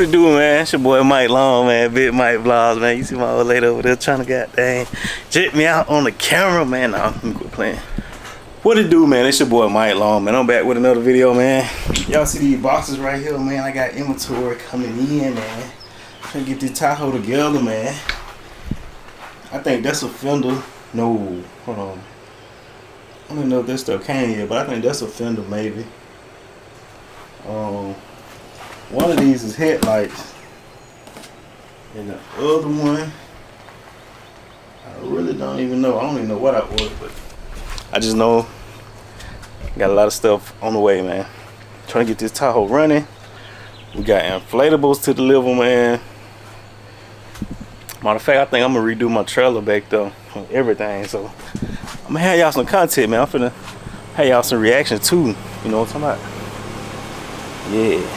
What it do, man? It's your boy Mike Long, man. Big Mike Vlogs, man. You see my old lady over there trying to goddamn jet me out on the camera, man. Nah, let me quit playing. What it do, man? It's your boy Mike Long, man. I'm back with another video, man. Y'all see these boxes right here, man. I got inventory coming in, man. Trying to get this Tahoe together, man. I think that's a fender. No, hold on. I don't know if this stuff came yet, but I think that's a fender, maybe. One of these is headlights, and the other one, I really don't even know. I don't even know what I ordered, but I just know got a lot of stuff on the way, man. Trying to get this Tahoe running. We got inflatables to deliver, man. Matter of fact, I think I'm gonna redo my trailer back though, everything. So I'm gonna have y'all some content, man. I'm finna have y'all some reactions too. You know what I'm talking about? Yeah.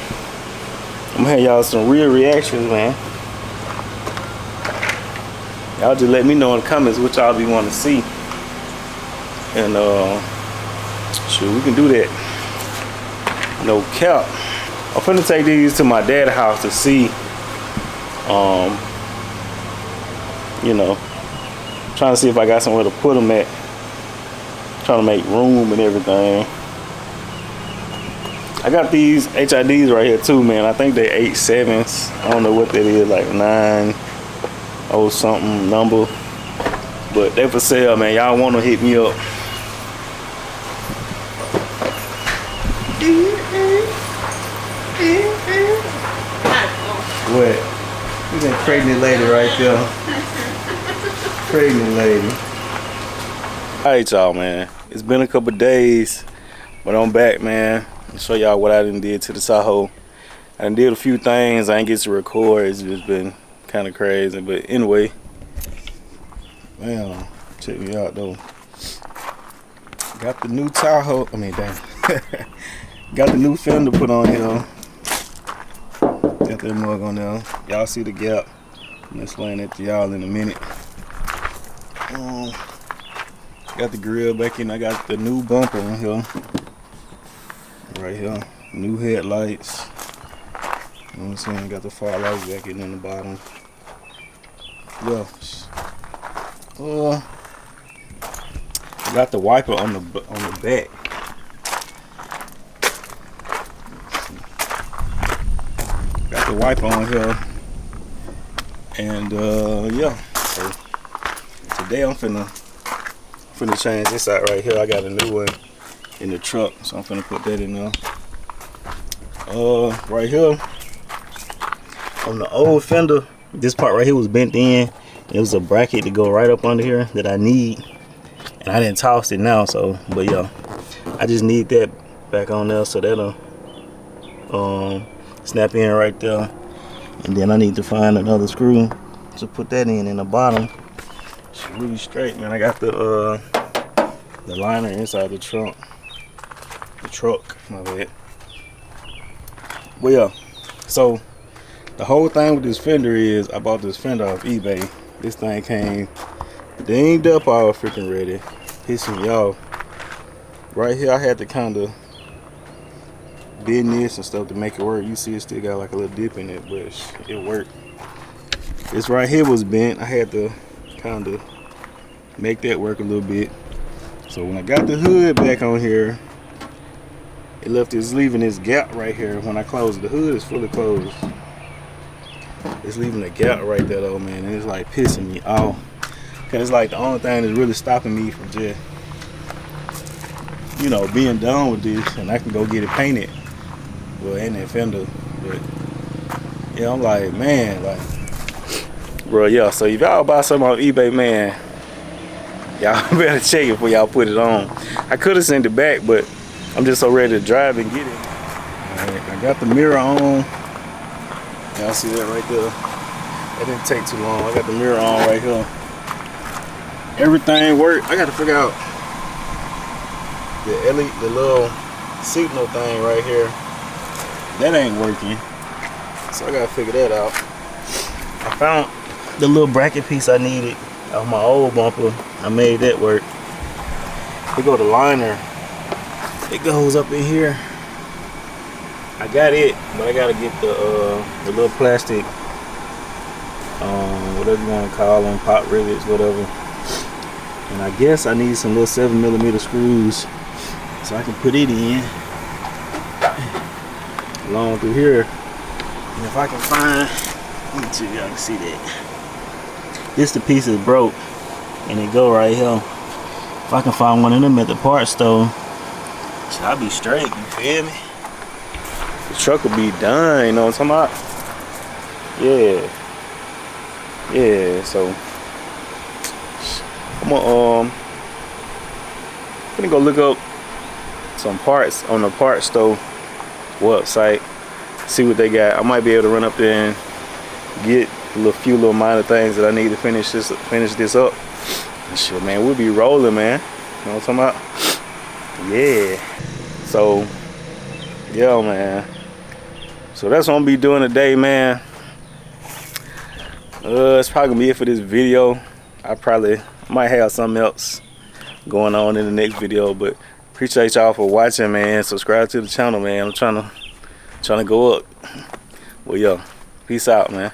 I'm gonna have y'all some real reactions, man. Y'all just let me know in the comments what y'all be wanting to see. And sure, we can do that. No cap. I'm finna take these to my dad's house to see. You know, trying to see if I got somewhere to put them at. Trying to make room and everything. I got these HIDs right here too, man. I think they're 8.7s. I don't know what that is, like 9 or something number. But they for sale, man. Y'all want to hit me up. What? Look at that pregnant lady right there. Pregnant lady. Alright, y'all, man. It's been a couple days, but I'm back, man. Show y'all what I done did to the Tahoe. I done did a few things. I ain't get to record. It's just been kind of crazy. But anyway, man, check me out though. Got the new Tahoe. I mean, damn. Got the new fender put on here. Got that mug on there. Y'all see the gap. I'm gonna explain that to y'all in a minute. Got the grill back in. I got the new bumper on here. Right here, new headlights. You know what I'm saying? Got the fog lights back in the bottom. Yeah. Got the wiper on the back. Got the wiper on here, and yeah. So today I'm finna change this out right here. I got a new one in the truck, so I'm finna put that in there. Right here on the old fender, this part right here was bent in. It was a bracket to go right up under here that I need, and I didn't toss it now. So, but yeah, I just need that back on there, so that'll snap in right there. And then I need to find another screw to put that in the bottom. It's really straight, man. I got the liner inside the trunk. My bad. Well, yeah, so the whole thing with this fender is I bought this fender off eBay. This thing came dinged up all freaking ready, pissing me off. Right here I had to kind of bend this and stuff to make it work. You see it still got like a little dip in it, but it worked. This right here was bent. I had to kind of make that work a little bit. So when I got the hood back on here, it leaving this gap right here. When I close the hood, is fully closed. It's leaving a gap right there though, man, and it's like pissing me off. Cause it's like the only thing that's really stopping me from just, you know, being done with this, and I can go get it painted. Well, in that fender, but yeah, I'm like, man, like, bro, yeah. So if y'all buy something on eBay, man, y'all better check it before y'all put it on. I could have sent it back, but I'm just so ready to drive and get it. Alright, I got the mirror on. Y'all see that right there? That didn't take too long. I got the mirror on right here. Everything worked. I got to figure out the little signal thing right here. That ain't working. So I got to figure that out. I found the little bracket piece I needed off my old bumper. I made that work. We go to liner. It goes up in here. I got it, but I gotta get the little plastic, whatever you want to call them, pop rivets, whatever. And I guess I need some little 7mm screws so I can put it in along through here. And if I can find, let me see if y'all can see that. This the piece is broke, and it go right here. If I can find one of them at the parts store, I'll be straight. You feel me? The truck will be done. You know what I'm talking about? Yeah. Yeah. So I'm gonna go look up some parts on the parts store website, see what they got. I might be able to run up there and get a few little minor things that I need to finish this up. And shit, man, we'll be rolling, man. You know what I'm talking about? Yeah. So yeah, man. So that's what I'm gonna be doing today, man. It's probably gonna be it for this video. I might have something else going on in the next video, but appreciate y'all for watching, man. Subscribe to the channel, man. I'm trying to go up. Well, yo, peace out, man.